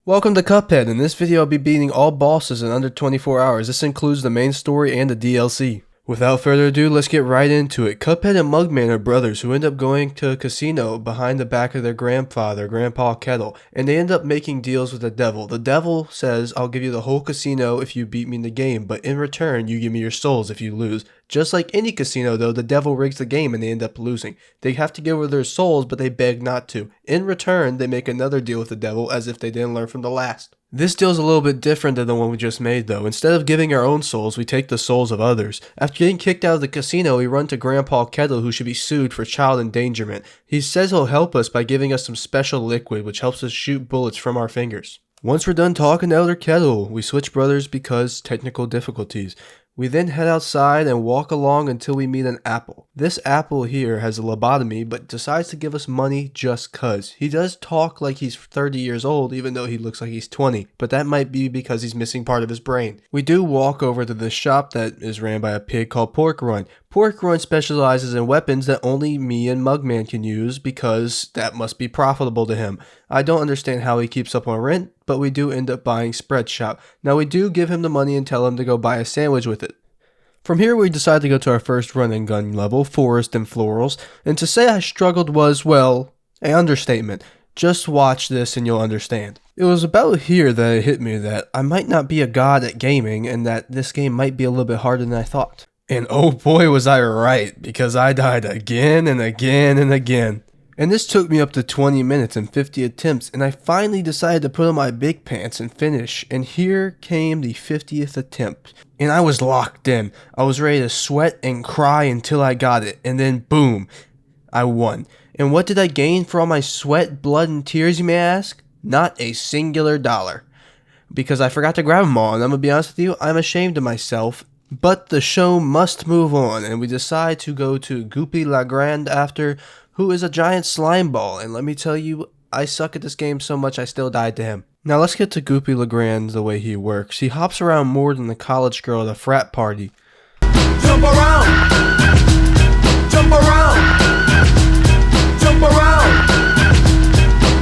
Welcome to Cuphead. In this video I'll be beating all bosses in under 24 hours. This includes the main story and the DLC. Without further ado, let's get right into it. Cuphead and Mugman are brothers who end up going to a casino behind the back of their grandfather, Grandpa Kettle, and they end up making deals with the devil. The devil says, I'll give you the whole casino if you beat me in the game, but in return you give me your souls if you lose. Just like any casino though, the devil rigs the game and they end up losing. They have to give over their souls, but they beg not to. In return, they make another deal with the devil as if they didn't learn from the last. This deal's a little bit different than the one we just made though. Instead of giving our own souls, we take the souls of others. After getting kicked out of the casino, we run to Grandpa Kettle, who should be sued for child endangerment. He says he'll help us by giving us some special liquid which helps us shoot bullets from our fingers. Once we're done talking to Elder Kettle, we switch brothers because technical difficulties. We then head outside and walk along until we meet an apple. This apple here has a lobotomy but decides to give us money just cuz. He does talk like he's 30 years old even though he looks like he's 20, but that might be because he's missing part of his brain. We do walk over to this shop that is ran by a pig called Pork Run. Pork Run specializes in weapons that only me and Mugman can use because that must be profitable to him. I don't understand how he keeps up on rent, but we do end up buying Spread Shop. Now we do give him the money and tell him to go buy a sandwich with it. From here we decide to go to our first run and gun level, Forest and Florals, and to say I struggled was, well, an understatement. Just watch this and you'll understand. It was about here that it hit me that I might not be a god at gaming and that this game might be a little bit harder than I thought. And oh boy was I right, because I died again and again and again. And this took me up to 20 minutes and 50 attempts, and I finally decided to put on my big pants and finish, and here came the 50th attempt. And I was locked in. I was ready to sweat and cry until I got it, and then boom, I won. And what did I gain for all my sweat, blood, and tears, you may ask? Not a singular dollar. Because I forgot to grab them all, and I'm gonna be honest with you, I'm ashamed of myself. But the show must move on, and we decide to go to Goopy Legrand after, who is a giant slime ball, and let me tell you, I suck at this game so much I still died to him. Now let's get to Goopy Legrand the way he works. He hops around more than the college girl at a frat party. Jump around! Jump around! Jump around!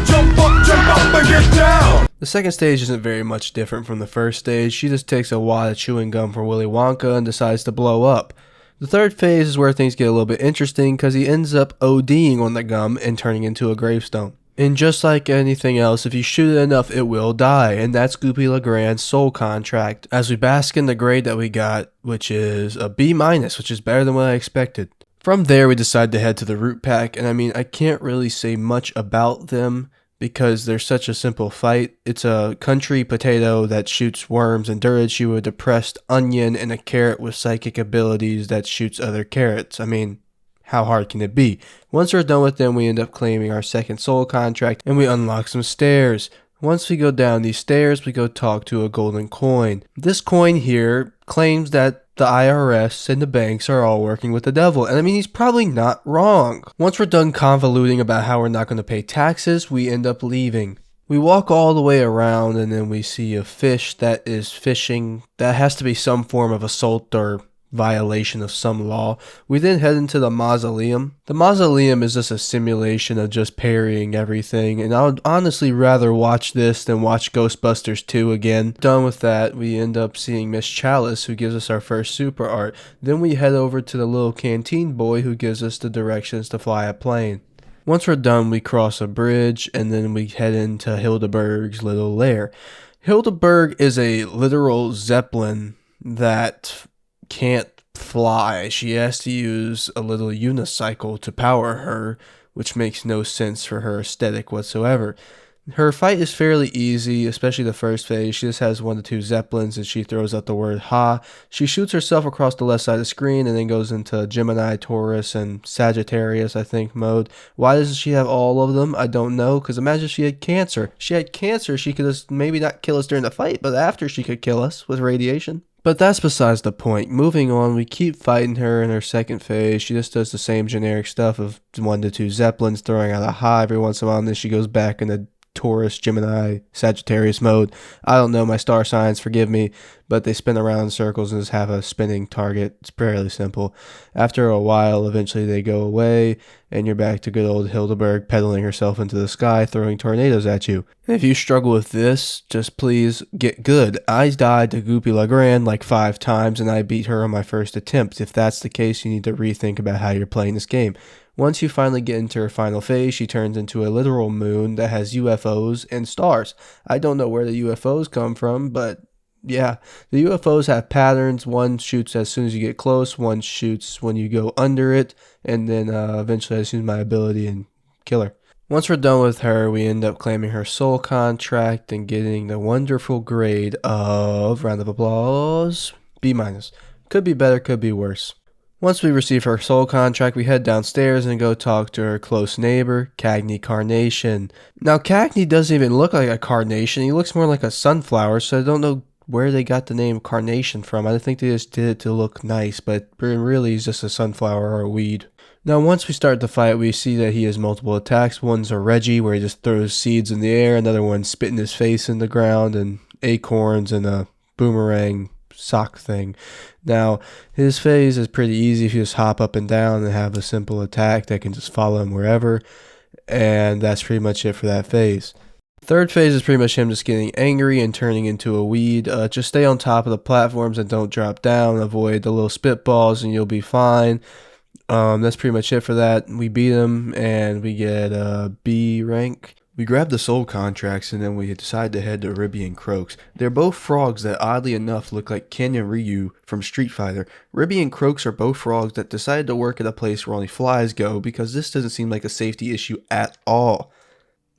Jump up and get down! The second stage isn't very much different from the first stage. She just takes a wad of chewing gum from Willy Wonka and decides to blow up. The third phase is where things get a little bit interesting because he ends up ODing on the gum and turning into a gravestone. And just like anything else, if you shoot it enough, it will die, and that's Goopy Legrand's soul contract, as we bask in the grade that we got, which is a B-, which is better than what I expected. From there, we decide to head to the Root Pack, and I mean, I can't really say much about them, because they're such a simple fight. It's a country potato that shoots worms, and Durachu a depressed onion, and a carrot with psychic abilities that shoots other carrots. I mean, how hard can it be? Once we're done with them, we end up claiming our second soul contract, and we unlock some stairs. Once we go down these stairs, we go talk to a golden coin. This coin here claims that the IRS and the banks are all working with the devil, and I mean, he's probably not wrong. Once we're done convoluting about how we're not going to pay taxes, we end up leaving. We walk all the way around, and then we see a fish that is fishing. That has to be some form of assault or violation of some law. We then head into the mausoleum. The mausoleum is just a simulation of just parrying everything, and I would honestly rather watch this than watch Ghostbusters 2 again. Done with that, we end up seeing Miss Chalice, who gives us our first super art. Then we head over to the little canteen boy who gives us the directions to fly a plane. Once we're done, we cross a bridge, and then we head into Hildeberg's little lair. Hildeberg is a literal zeppelin that can't fly. She has to use a little unicycle to power her, which makes no sense for her aesthetic whatsoever. Her fight is fairly easy, especially the first phase. She just has 1 to 2 zeppelins and she throws out the word ha. She shoots herself across the left side of the screen and then goes into Gemini, Taurus, and Sagittarius, I think, mode. Why does she have all of them? I don't know, because imagine if she had cancer. If she had cancer, she could just maybe not kill us during the fight, but after she could kill us with radiation. But that's besides the point. Moving on, we keep fighting her in her second phase. She just does the same generic stuff of 1 to 2 zeppelins, throwing out a high every once in a while, and then she goes back into Taurus, Gemini, Sagittarius mode. I don't know my star signs, forgive me, but they spin around in circles and just have a spinning target. It's fairly simple. After a while, eventually they go away, and you're back to good old Hildeberg pedaling herself into the sky, throwing tornadoes at you. And if you struggle with this, just please get good. I died to Goopy Legrand like 5 times, and I beat her on my first attempt. If that's the case, you need to rethink about how you're playing this game. Once you finally get into her final phase, she turns into a literal moon that has UFOs and stars. I don't know where the UFOs come from, but yeah, the UFOs have patterns. One shoots as soon as you get close, one shoots when you go under it, and then eventually I just use my ability and kill her. Once we're done with her, we end up claiming her soul contract and getting the wonderful grade of, round of applause, B-. Could be better, could be worse. Once we receive her soul contract, we head downstairs and go talk to her close neighbor, Cagney Carnation. Now, Cagney doesn't even look like a carnation. He looks more like a sunflower, so I don't know where they got the name Carnation from. I think they just did it to look nice, but really he's just a sunflower or a weed. Now, once we start the fight, we see that he has multiple attacks. One's a Reggie, where he just throws seeds in the air. Another one spitting his face in the ground, and acorns, and a boomerang sock thing. Now, his phase is pretty easy if you just hop up and down and have a simple attack that can just follow him wherever, and that's pretty much it for that phase. Third phase is pretty much him just getting angry and turning into a weed. Just stay on top of the platforms and don't drop down. Avoid the little spitballs and you'll be fine. That's pretty much it for that. We beat him and we get a B rank. We grab the soul contracts and then we decide to head to Ribby and Croaks. They're both frogs that oddly enough look like Ken and Ryu from Street Fighter. Ribby and Croaks are both frogs that decided to work at a place where only flies go because this doesn't seem like a safety issue at all.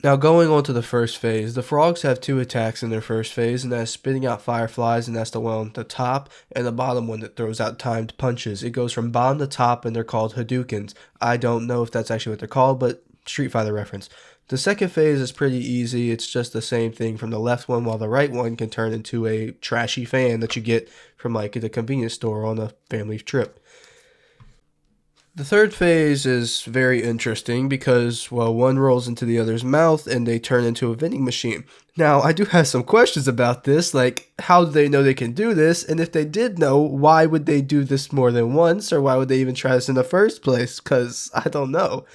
Now going on to the first phase, the frogs have 2 attacks in their first phase, and that's spitting out fireflies, and that's the one on the top, and the bottom one that throws out timed punches. It goes from bottom to top, and they're called Hadoukens. I don't know if that's actually what they're called, but Street Fighter reference. The second phase is pretty easy. It's just the same thing from the left one, while the right one can turn into a trashy fan that you get from like at a convenience store on a family trip. The third phase is very interesting because, well, one rolls into the other's mouth and they turn into a vending machine. Now, I do have some questions about this, like how do they know they can do this? And if they did know, why would they do this more than once? Or why would they even try this in the first place? Because I don't know.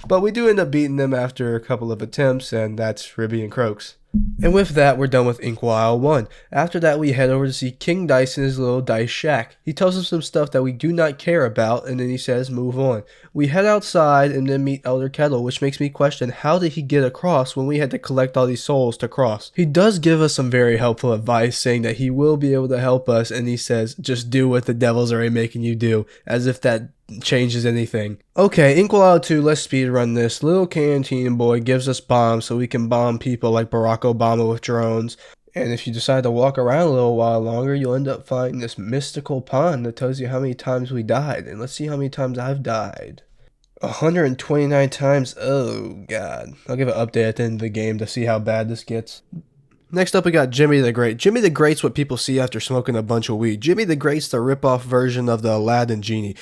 But we do end up beating them after a couple of attempts, and that's Ribby and Croaks. And with that, we're done with Inkwell 1. After that, we head over to see King Dice in his little dice shack. He tells us some stuff that we do not care about, and then he says, move on. We head outside and then meet Elder Kettle, which makes me question, how did he get across when we had to collect all these souls to cross? He does give us some very helpful advice, saying that he will be able to help us, and he says, just do what the devil's already making you do, as if that changes anything. Okay, Inkwell 2, let's speedrun this. Little Canteen Boy gives us bombs so we can bomb people like Barack Obama with drones. And if you decide to walk around a little while longer, you'll end up finding this mystical pond that tells you how many times we died. And let's see how many times I've died. 129 times. Oh, God. I'll give an update at the end of the game to see how bad this gets. Next up, we got Jimmy the Great. Jimmy the Great's what people see after smoking a bunch of weed. Jimmy the Great's the rip-off version of the Aladdin genie.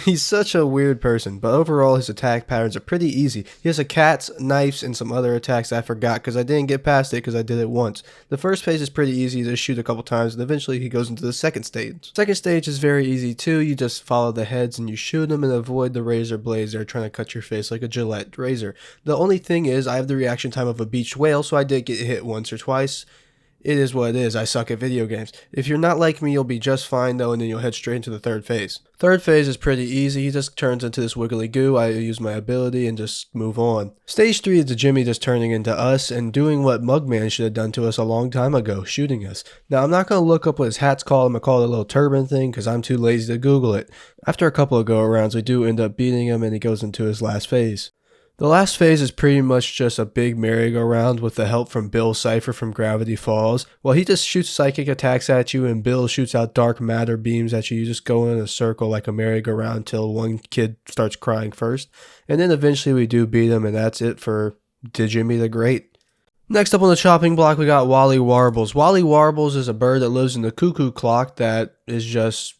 He's such a weird person, but overall his attack patterns are pretty easy. He has a cat's, knives, and some other attacks I forgot because I didn't get past it because I did it once. The first phase is pretty easy to shoot a couple times, and eventually he goes into the second stage. Second stage is very easy too. You just follow the heads and you shoot them and avoid the razor blades that are trying to cut your face like a Gillette razor. The only thing is I have the reaction time of a beached whale, so I did get hit once or twice. It is what it is. I suck at video games. If you're not like me, you'll be just fine though, and then you'll head straight into the third phase. Third phase is pretty easy. He just turns into this wiggly goo. I use my ability and just move on. Stage 3 is the Jimmy just turning into us and doing what Mugman should have done to us a long time ago, shooting us. Now, I'm not going to look up what his hat's called. I'm going to call it a little turban thing because I'm too lazy to Google it. After a couple of go-arounds, we do end up beating him and he goes into his last phase. The last phase is pretty much just a big merry-go-round with the help from Bill Cipher from Gravity Falls. Well, he just shoots psychic attacks at you and Bill shoots out dark matter beams at you. You just go in a circle like a merry-go-round until one kid starts crying first. And then eventually we do beat him, and that's it for Jimmy the Great. Next up on the chopping block, we got Wally Warbles. Wally Warbles is a bird that lives in the cuckoo clock that is just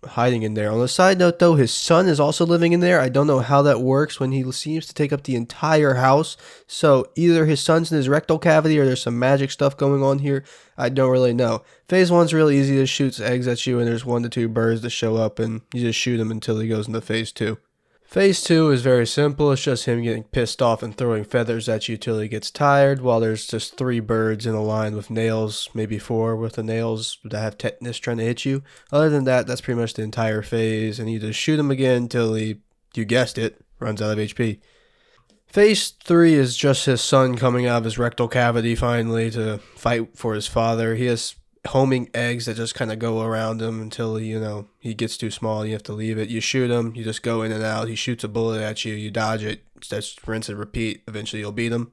hiding in there. On a side note though, his son is also living in there. I don't know how that works when he seems to take up the entire house. So either his son's in his rectal cavity or there's some magic stuff going on here. I don't really know. Phase 1's really easy. It shoots eggs at you and there's 1 to 2 birds that show up and you just shoot him until he goes into phase 2. Phase 2 is very simple. It's just him getting pissed off and throwing feathers at you till he gets tired, while there's just 3 birds in a line with nails, maybe 4 with the nails that have tetanus trying to hit you. Other than that, that's pretty much the entire phase, and you just shoot him again till he, you guessed it, runs out of HP. Phase 3 is just his son coming out of his rectal cavity finally to fight for his father. He has homing eggs that just kind of go around him until he gets too small. You have to leave it. You shoot him. You just go in and out. He shoots a bullet at you. You dodge it. Just rinse and repeat. Eventually, you'll beat him.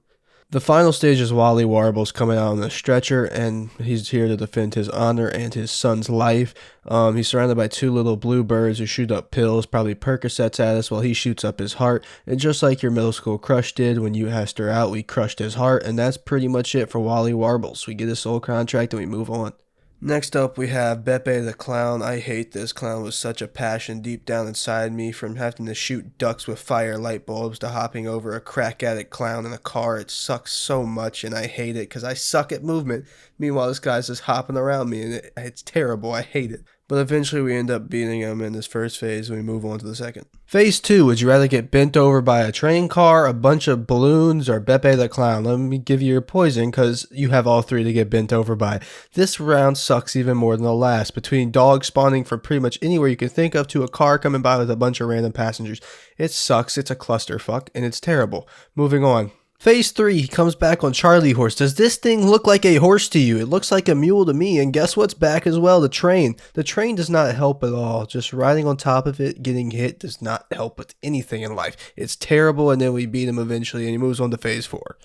The final stage is Wally Warbles coming out on a stretcher, and he's here to defend his honor and his son's life. He's surrounded by 2 little blue birds who shoot up pills, probably Percocets at us, while he shoots up his heart. And just like your middle school crush did when you asked her out, we crushed his heart, and that's pretty much it for Wally Warbles. We get a soul contract and we move on. Next up, we have Beppe the Clown. I hate this clown with such a passion deep down inside me, from having to shoot ducks with fire light bulbs to hopping over a crack addict clown in a car. It sucks so much, and I hate it because I suck at movement. Meanwhile, this guy's just hopping around me, and it's terrible. I hate it. But eventually we end up beating him in this first phase and we move on to the second. Phase 2, would you rather get bent over by a train car, a bunch of balloons, or Beppe the Clown? Let me give you your poison because you have all 3 to get bent over by. This round sucks even more than the last. Between dogs spawning from pretty much anywhere you can think of to a car coming by with a bunch of random passengers. It sucks, it's a clusterfuck, and it's terrible. Moving on. Phase 3, he comes back on Charlie Horse. Does this thing look like a horse to you? It looks like a mule to me, and guess what's back as well? The train. The train does not help at all. Just riding on top of it, getting hit, does not help with anything in life. It's terrible, and then we beat him eventually, and he moves on to Phase 4.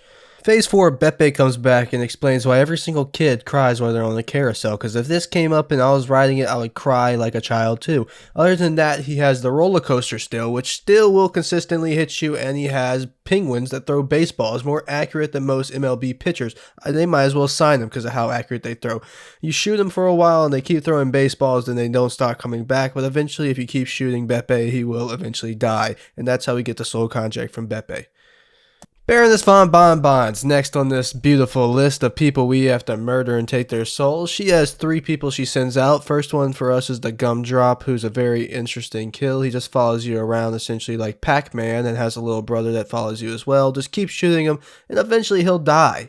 Phase 4, Beppe comes back and explains why every single kid cries while they're on the carousel, because if this came up and I was riding it, I would cry like a child too. Other than that, he has the roller coaster still, which still will consistently hit you, and he has penguins that throw baseballs, more accurate than most MLB pitchers. They might as well sign them because of how accurate they throw. You shoot them for a while and they keep throwing baseballs, then they don't start coming back, but eventually if you keep shooting Beppe, he will eventually die, and that's how we get the soul contract from Beppe. Baroness von Bonbons, next on this beautiful list of people we have to murder and take their souls. She has 3 people she sends out. First one for us is the Gumdrop, who's a very interesting kill. He just follows you around essentially like Pac-Man and has a little brother that follows you as well. Just keep shooting him and eventually he'll die.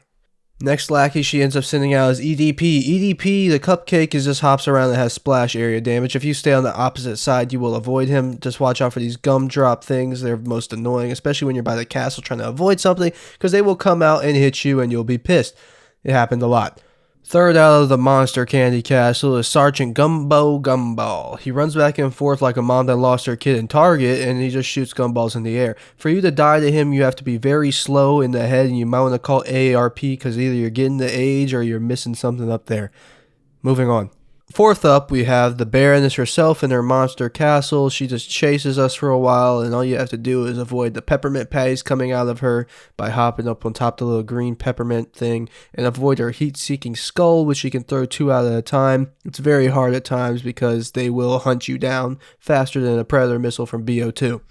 Next lackey she ends up sending out is EDP. EDP, the cupcake, just hops around and has splash area damage. If you stay on the opposite side, you will avoid him. Just watch out for these gumdrop things. They're most annoying, especially when you're by the castle trying to avoid something, because they will come out and hit you and you'll be pissed. It happened a lot. Third out of the monster candy castle is Sergeant Gumbo Gumball. He runs back and forth like a mom that lost her kid in Target, and he just shoots gumballs in the air. For you to die to him, you have to be very slow in the head, and you might want to call AARP because either you're getting the age or you're missing something up there. Moving on. Fourth up, we have the Baroness herself in her monster castle. She just chases us for a while, and all you have to do is avoid the peppermint patties coming out of her by hopping up on top of the little green peppermint thing, and avoid her heat-seeking skull, which she can throw 2 out at a time. It's very hard at times because they will hunt you down faster than a Predator missile from BO2.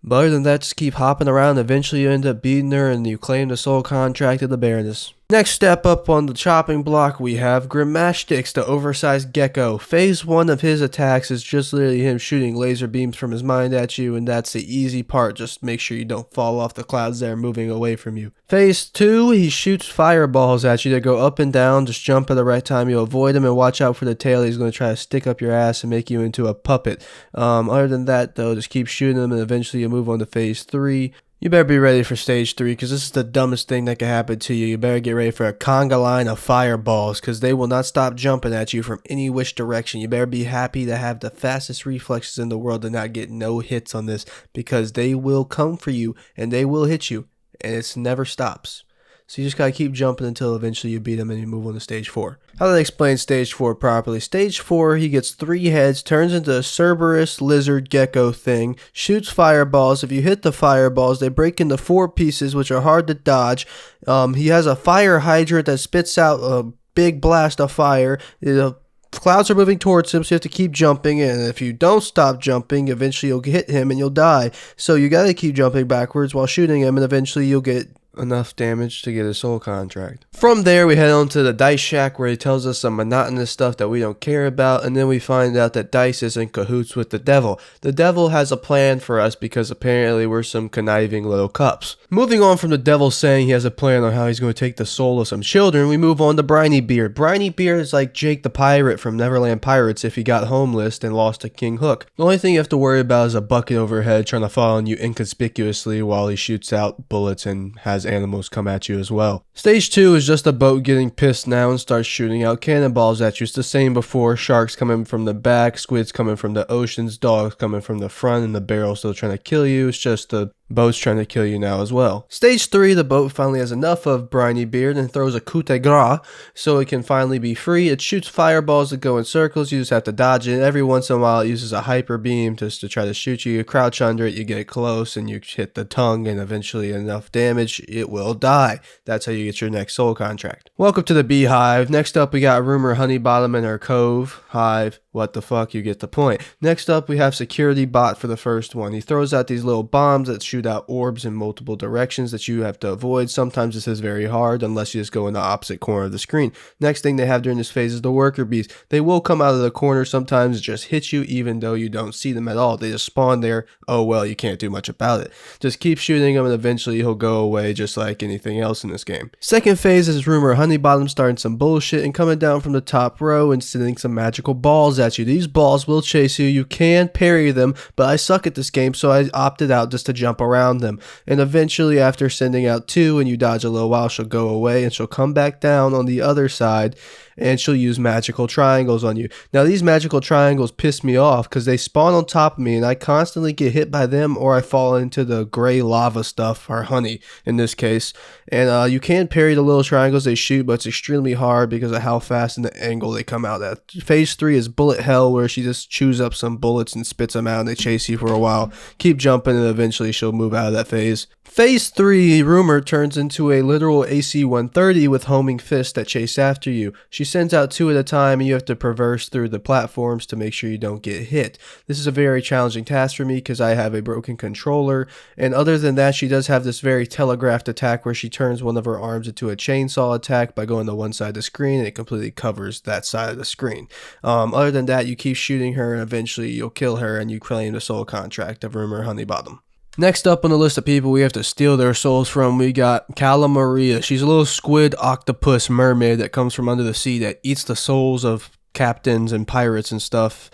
But other than that, just keep hopping around. Eventually you end up beating her and you claim the soul contract of the Baroness. Next step up on the chopping block, we have Grimastix, the oversized gecko. Phase 1 of his attacks is just literally him shooting laser beams from his mind at you, and that's the easy part. Just make sure you don't fall off the clouds that are moving away from you. Phase 2, he shoots fireballs at you that go up and down. Just jump at the right time. You'll avoid him and watch out for the tail. He's going to try to stick up your ass and make you into a puppet. Other than that, though, just keep shooting him, and eventually you'll move on to Phase 3. You better be ready for stage 3 because this is the dumbest thing that can happen to you. You better get ready for a conga line of fireballs because they will not stop jumping at you from any which direction. You better be happy to have the fastest reflexes in the world and not get no hits on this because they will come for you and they will hit you and it never stops. So you just gotta keep jumping until eventually you beat him and you move on to stage 4. How do they explain stage 4 properly? Stage 4, he gets 3 heads, turns into a Cerberus lizard gecko thing, shoots fireballs. If you hit the fireballs, they break into 4 pieces, which are hard to dodge. He has a fire hydrant that spits out a big blast of fire. It'll clouds are moving towards him, so you have to keep jumping, and if you don't stop jumping, eventually you'll hit him and you'll die. So you gotta keep jumping backwards while shooting him, and eventually you'll get enough damage to get a soul contract. From there, we head on to the Dice Shack, where he tells us some monotonous stuff that we don't care about, and then we find out that Dice is in cahoots with the devil. The devil has a plan for us because apparently we're some conniving little cups. Moving on from the devil saying he has a plan on how he's going to take the soul of some children, we move on to Briny Beard. Briny Beard is like Jake the Pirate from Neverland Pirates if he got homeless and lost to King Hook. The only thing you have to worry about is a bucket overhead trying to fall on you inconspicuously while he shoots out bullets and has animals come at you as well. Stage 2 is just a boat getting pissed now and starts shooting out cannonballs at you. It's the same before. Sharks coming from the back, squids coming from the oceans, dogs coming from the front, and the barrel still trying to kill you. It's just the boat's trying to kill you now as well. Stage 3, the boat finally has enough of Briny Beard and throws a coup de grace so it can finally be free. It shoots fireballs that go in circles. You just have to dodge it. Every once in a while it uses a hyper beam just to try to shoot you. You crouch under it, you get close, and you hit the tongue, and eventually enough damage, it will die. That's how you get your next soul contract. Welcome to the Beehive. Next up we got Rumor Honeybottom and her cove. Hive. What the fuck, you get the point. Next up we have Security Bot for the first one. He throws out these little bombs that shoot out orbs in multiple directions that you have to avoid. Sometimes this is very hard unless you just go in the opposite corner of the screen. Next thing they have during this phase is the Worker Bees. They will come out of the corner sometimes and just hit you even though you don't see them at all. They just spawn there. Oh well, you can't do much about it. Just keep shooting him and eventually he'll go away just like anything else in this game. Second phase is Rumor Honeybottom starting some bullshit and coming down from the top row and sending some magical balls at you. These balls will chase you. You can parry them, but I suck at this game, so I opted out just to jump around them. And eventually, after sending out 2 and you dodge a little while, she'll go away and she'll come back down on the other side and she'll use magical triangles on you. Now, these magical triangles piss me off because they spawn on top of me and I constantly get hit by them or I fall into the gray lava stuff, or honey in this case. And you can parry the little triangles they shoot, but it's extremely hard because of how fast and the angle they come out at. Phase 3 is Bullet Hell, where she just chews up some bullets and spits them out and they chase you for a while. Keep jumping and eventually she'll move out of that phase. Phase 3, Rumor turns into a literal AC-130 with homing fists that chase after you. She sends out 2 at a time and you have to traverse through the platforms to make sure you don't get hit. This is a very challenging task for me because I have a broken controller, and other than that she does have this very telegraphed attack where she turns one of her arms into a chainsaw attack by going to one side of the screen and it completely covers that side of the screen. Other than that, you keep shooting her and eventually you'll kill her and you claim the soul contract of Rumor Honeybottom. Next up on the list of people we have to steal their souls from, we got Cala Maria. She's a little squid octopus mermaid that comes from under the sea that eats the souls of captains and pirates and stuff.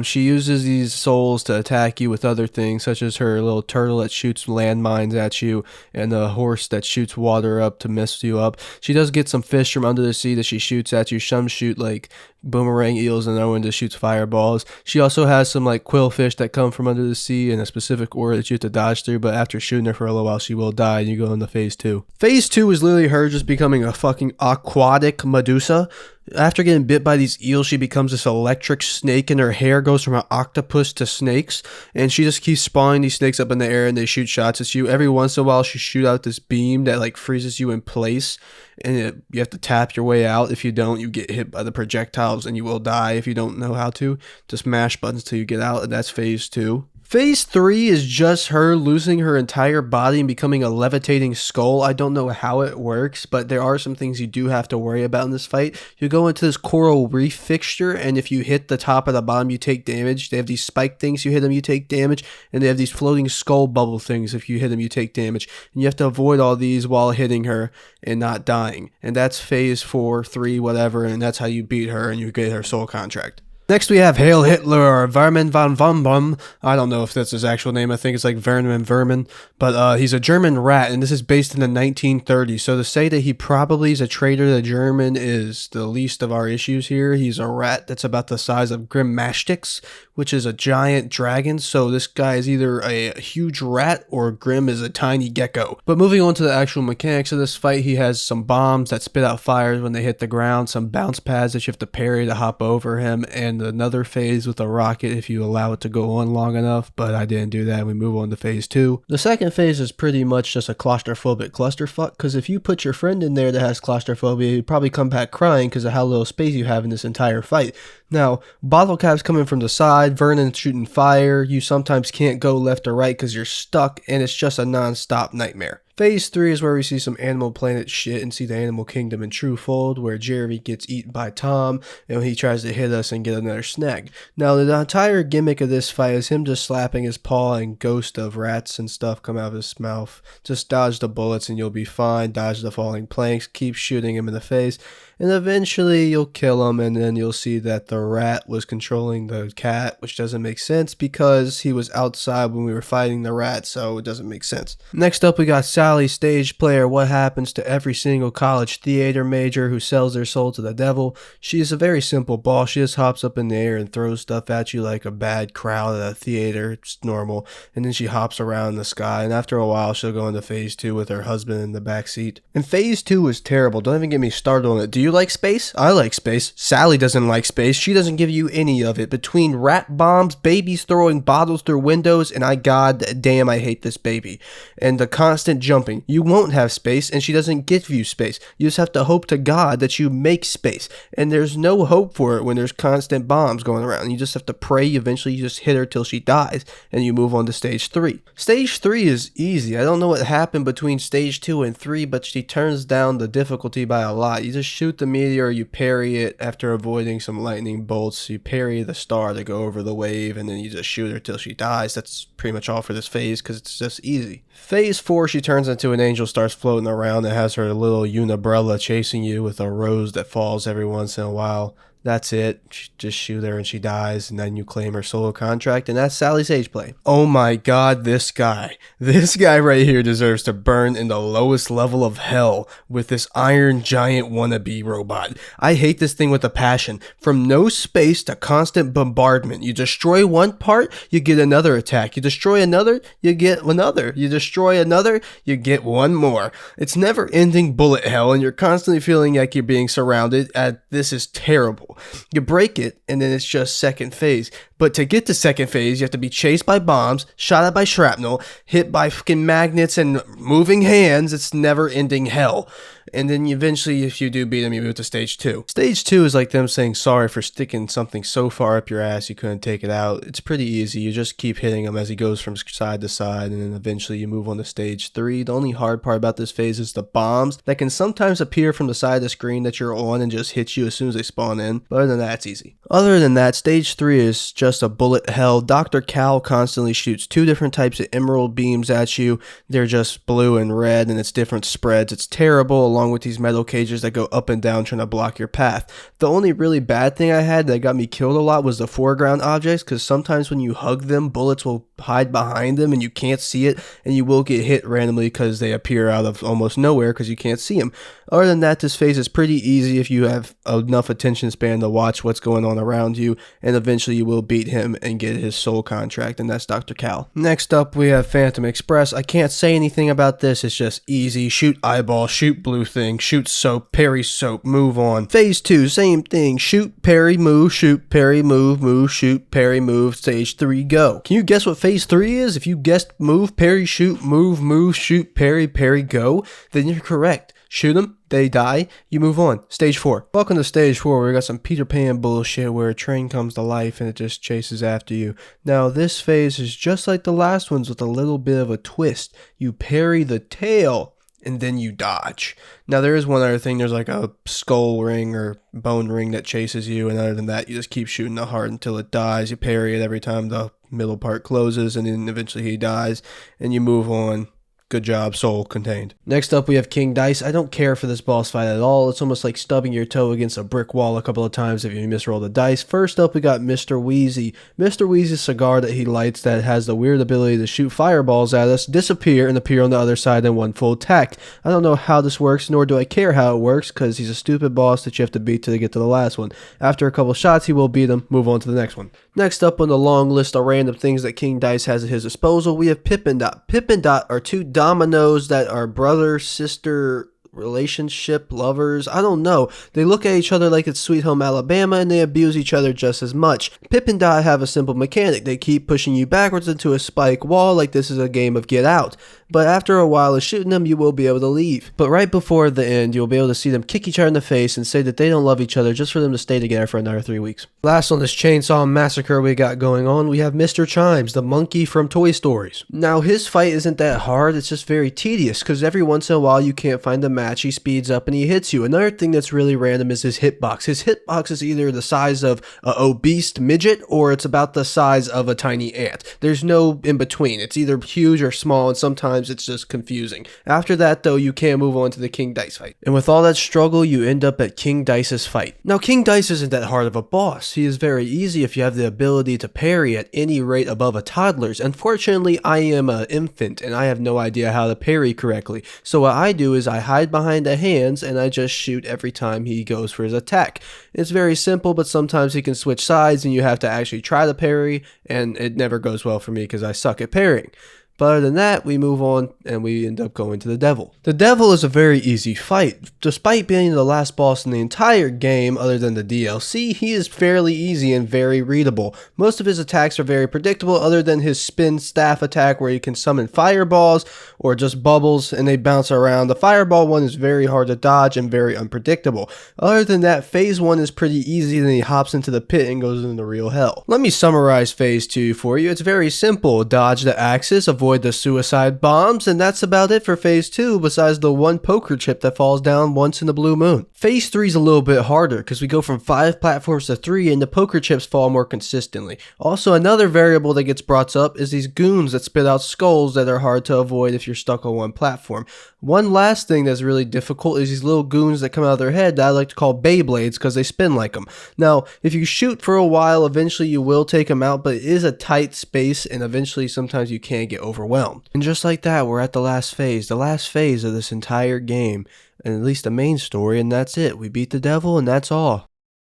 She uses these souls to attack you with other things, such as her little turtle that shoots landmines at you and the horse that shoots water up to mess you up. She does get some fish from under the sea that she shoots at you. Some shoot like boomerang eels and another one just shoots fireballs. She also has some like quillfish that come from under the sea in a specific order that you have to dodge through, but after shooting her for a little while she will die and you go into phase 2. Phase 2 is literally her just becoming a fucking aquatic Medusa. After getting bit by these eels, she becomes this electric snake and her hair goes from an octopus to snakes, and she just keeps spawning these snakes up in the air and they shoot shots at you. Every once in a while she shoot out this beam that like freezes you in place and you have to tap your way out. If you don't, you get hit by the projectiles and you will die if you don't know how to. Just mash buttons till you get out, and that's phase 2. Phase 3 is just her losing her entire body and becoming a levitating skull. I don't know how it works, but there are some things you do have to worry about in this fight. You go into this coral reef fixture, and if you hit the top or the bottom, you take damage. They have these spike things, you hit them, you take damage, and they have these floating skull bubble things. If you hit them, you take damage. And you have to avoid all these while hitting her and not dying. And that's phase 4, 3, whatever, and that's how you beat her and you get her soul contract. Next we have Hail Hitler, or Vermin von Vumbum. I don't know if that's his actual name. I think it's like Vermin Vermin. But he's a German rat, and this is based in the 1930s. So to say that he probably is a traitor to German is the least of our issues here. He's a rat that's about the size of Grimmastix, which is a giant dragon. So this guy is either a huge rat or Grimm is a tiny gecko. But moving on to the actual mechanics of this fight, he has some bombs that spit out fires when they hit the ground, some bounce pads that you have to parry to hop over him, and into another phase with a rocket if you allow it to go on long enough, but I didn't do that. We move on to phase 2. The second phase is pretty much just a claustrophobic clusterfuck, because if you put your friend in there that has claustrophobia, he'd probably come back crying because of how little space you have in this entire fight. Now, bottle caps coming from the side, Vernon shooting fire, you sometimes can't go left or right because you're stuck, and it's just a non-stop nightmare. Phase 3 is where we see some Animal Planet shit and see the animal kingdom in true fold, where Jeremy gets eaten by Tom and he tries to hit us and get another snag. Now, the entire gimmick of this fight is him just slapping his paw and ghost of rats and stuff come out of his mouth. Just dodge the bullets and you'll be fine, dodge the falling planks, keep shooting him in the face, and eventually you'll kill him, and then you'll see that the rat was controlling the cat, which doesn't make sense because he was outside when we were fighting the rat, so it doesn't make sense. Next up, we got Sally, stage player. What happens to every single college theater major who sells their soul to the devil? She's a very simple boss. She just hops up in the air and throws stuff at you like a bad crowd at a theater. It's normal. And then she hops around in the sky, and after a while she'll go into phase 2 with her husband in the back seat. And phase 2 is terrible. Don't even get me started on it. Do you like space? I like space. Sally doesn't like space. She doesn't give you any of it. Between rat bombs, babies throwing bottles through windows, and god damn, I hate this baby, and the constant jumping, you won't have space, and she doesn't give you space. You just have to hope to God that you make space, and there's no hope for it when there's constant bombs going around. You just have to pray. Eventually you just hit her till she dies, and you move on to stage 3. Stage 3 is easy. I don't know what happened between stage 2 and 3, but she turns down the difficulty by a lot. You just shoot the meteor, you parry it after avoiding some lightning bolts, you parry the star to go over the wave, and then you just shoot her till she dies. That's pretty much all for this phase because it's just easy. Phase 4, she turns into an angel, starts floating around, and has her little unibrella chasing you with a rose that falls every once in a while. That's it. Just shoot her and she dies, and then you claim her solo contract, and that's Sally's stage play. Oh my god, this guy. This guy right here deserves to burn in the lowest level of hell with this iron giant wannabe robot. I hate this thing with a passion. From no space to constant bombardment. You destroy one part, you get another attack. You destroy another, you get another. You destroy another, you get one more. It's never ending bullet hell, and you're constantly feeling like you're being surrounded. This is terrible. You break it, and then it's just second phase. But to get to second phase, you have to be chased by bombs, shot at by shrapnel, hit by fucking magnets and moving hands. It's never ending hell. And then eventually, if you do beat them, you move to stage 2. Stage 2 is like them saying sorry for sticking something so far up your ass you couldn't take it out. It's pretty easy. You just keep hitting him as he goes from side to side, and then eventually you move on to stage 3. The only hard part about this phase is the bombs that can sometimes appear from the side of the screen that you're on and just hit you as soon as they spawn in. But other than that, it's easy. Other than that, stage 3 is just a bullet hell. Dr. Cal constantly shoots 2 different types of emerald beams at you. They're just blue and red, and it's different spreads. It's terrible, along with these metal cages that go up and down trying to block your path. The only really bad thing I had that got me killed a lot was the foreground objects, because sometimes when you hug them, bullets will hide behind them and you can't see it, and you will get hit randomly because they appear out of almost nowhere because you can't see them. Other than that, this phase is pretty easy if you have enough attention span to watch what's going on around you, and eventually you will beat him and get his soul contract, and that's Dr. Cal. Next up, we have Phantom Express. I can't say anything about this. It's just easy. Shoot eyeball, shoot blue thing, shoot soap, parry soap, move on. Phase 2, same thing. Shoot, parry, move, shoot, parry, move, move, shoot, parry, move. Stage 3, go. Can you guess what phase 3 is? If you guessed move, parry, shoot, move, shoot, parry, parry, go, then you're correct. Shoot them, they die, you move on. Stage 4. Welcome to stage 4, where we got some Peter Pan bullshit where a train comes to life and it just chases after you. Now, this phase is just like the last ones with a little bit of a twist. You parry the tail, and then you dodge. Now, there is one other thing. There's like a skull ring or bone ring that chases you, and other than that, you just keep shooting the heart until it dies. You parry it every time the middle part closes, and then eventually he dies, and you move on. Good job, soul contained. Next up, we have King Dice. I don't care for this boss fight at all. It's almost like stubbing your toe against a brick wall a couple of times if you misroll the dice. First up, we got Mr. Wheezy. Mr. Wheezy's cigar that he lights that has the weird ability to shoot fireballs at us, disappear, and appear on the other side in one full attack. I don't know how this works, nor do I care how it works, because he's a stupid boss that you have to beat to get to the last one. After a couple shots, he will beat him. Move on to the next one. Next up on the long list of random things that King Dice has at his disposal, we have Pip and Dot. Pip and Dot are 2 dominoes that are brother, sister, relationship, lovers, I don't know. They look at each other like it's Sweet Home Alabama, and they abuse each other just as much. Pip and Dot have a simple mechanic. They keep pushing you backwards into a spike wall like this is a game of Get Out. But after a while of shooting them, you will be able to leave. But right before the end, you'll be able to see them kick each other in the face and say that they don't love each other just for them to stay together for another 3 weeks. Last on this chainsaw massacre we got going on, we have Mr. Chimes, the monkey from Toy Stories. Now his fight isn't that hard, it's just very tedious, because every once in a while you can't find the match, he speeds up and he hits you. Another thing that's really random is his hitbox. His hitbox is either the size of an obese midget or it's about the size of a tiny ant. There's no in between. It's either huge or small, and sometimes it's just confusing. After that though, you can move on to the King Dice fight. And with all that struggle, you end up at King Dice's fight. Now King Dice isn't that hard of a boss. He is very easy if you have the ability to parry at any rate above a toddler's. Unfortunately, I am an infant and I have no idea how to parry correctly. So what I do is I hide behind the hands and I just shoot every time he goes for his attack. It's very simple, but sometimes he can switch sides and you have to actually try to parry, and it never goes well for me because I suck at parrying. But other than that, we move on and we end up going to the devil. The devil is a very easy fight. Despite being the last boss in the entire game other than the DLC, he is fairly easy and very readable. Most of his attacks are very predictable other than his spin staff attack where you can summon fireballs or just bubbles and they bounce around. The fireball one is very hard to dodge and very unpredictable. Other than that, phase 1 is pretty easy, then he hops into the pit and goes into real hell. Let me summarize phase 2 for you. It's very simple. Dodge the axis, avoid the suicide bombs, and that's about it for phase 2 besides the one poker chip that falls down once in the blue moon. Phase 3 is a little bit harder because we go from 5 platforms to 3 and the poker chips fall more consistently. Also, another variable that gets brought up is these goons that spit out skulls that are hard to avoid if you're stuck on one platform. One last thing that's really difficult is these little goons that come out of their head that I like to call Beyblades because they spin like them. Now, if you shoot for a while, eventually you will take them out, but it is a tight space and eventually sometimes you can get overwhelmed. And just like that, we're at the last phase of this entire game, and at least the main story, and that's it. We beat the devil and that's all.